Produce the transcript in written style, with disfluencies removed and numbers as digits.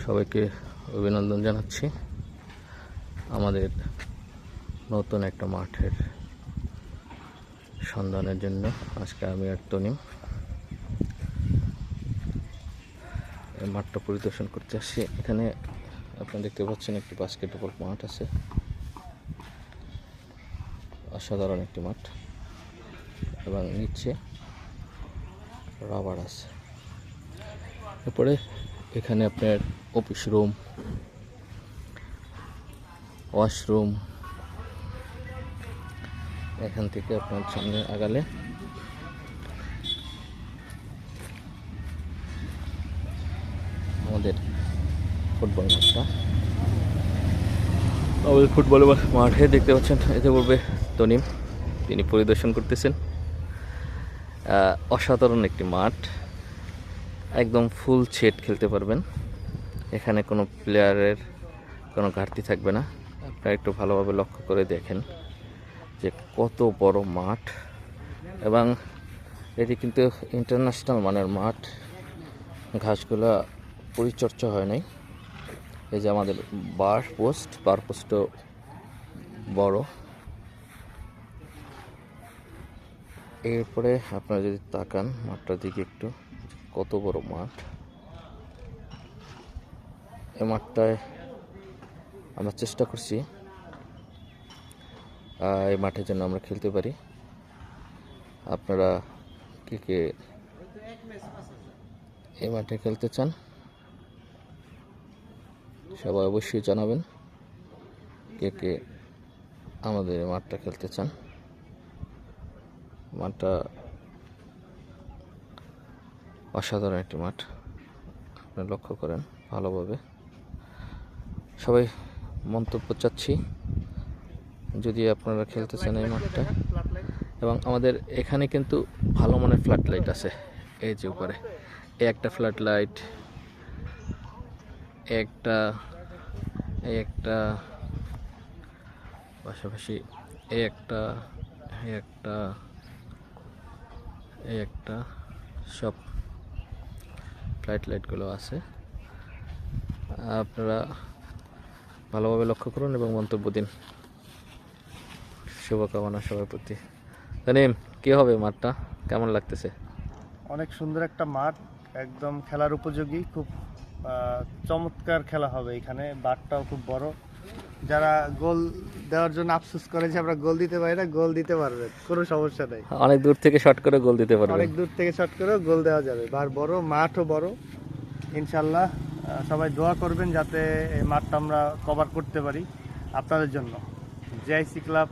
সবাইকে অভিনন্দন জানাচ্ছি আমাদের নতুন একটা মাঠের সন্ধানের জন্য। আজকে আমি আর তনিম এই মাঠটা পরিদর্শন করতে আসছি। এখানে আপনারা দেখতে পাচ্ছেন একটি বাস্কেটবল মাঠ আছে, অসাধারণ একটি মাঠ, এবং নিচে রাবার আছে। এরপরে এখানে আপনার অফিস রুম, ওয়াশরুম, এখান থেকে আপনার সামনে আগালে আমাদের ফুটবল মাঠটা। আমাদের ফুটবল মাঠে দেখতে পাচ্ছেন এতে পূর্বে তনিম তিনি পরিদর্শন করতেছেন। অসাধারণ একটি মাঠ, একদম ফুল সেট খেলতে পারবেন। এখানে কোনো প্লেয়ারের কোনো ঘাটতি থাকবে না। আপনারা একটু ভালোভাবে লক্ষ্য করে দেখেন যে কত বড় মাঠ, এবং এটি কিন্তু ইন্টারন্যাশনাল মানের মাঠ। ঘাসগুলা পরিচর্যা হয় নাই। এই যে আমাদের বার পোস্টও বড়। এরপরে আপনারা যদি তাকান মাঠটার দিকে একটু, কত বড় মাঠ। এই মাঠটায় আমরা চেষ্টা করছি এই মাঠে যেন আমরা খেলতে পারি। আপনারা কে কে এই মাঠে খেলতে চান সবাই অবশ্যই জানাবেন। কে কে আমাদের এই মাঠটা খেলতে চান। মাঠটা অসাধারণ একটি মাঠ, আপনি লক্ষ্য করেন ভালোভাবে। সবাই মন্তব্য চাচ্ছি যদি আপনারা খেলতে চান এই মাঠটা। এবং আমাদের এখানে কিন্তু ভালো মানের ফ্ল্যাট লাইট আছে। এই যে উপরে একটা ফ্ল্যাট লাইট, একটা পাশাপাশি একটা সব ফ্ল্যাট লাইটগুলো আছে। আপনারা ভালোভাবে লক্ষ্য করুন এবং মন্তব্য দিন। শুভকামনা সবার প্রতি। তানিম, কি হবে মাঠটা, কেমন লাগতেছে? অনেক সুন্দর একটা মাঠ, একদম খেলার উপযোগী, খুব চমৎকার খেলা হবে এখানে। মাঠটাও খুব বড়। যারা গোল দেওয়ার জন্য আফসোস করে যে আমরা গোল দিতে পারি না, গোল দিতে পারবে, কোনো সমস্যা নেই। অনেক দূর থেকে শট করে গোল দিতে পারবে, অনেক দূর থেকে শট করে গোল দেওয়া যাবে। বড় মাঠও বড়। ইনশাল্লাহ সবাই দোয়া করবেন যাতে এই মাঠটা আমরা কভার করতে পারি আপনাদের জন্য। JIC club.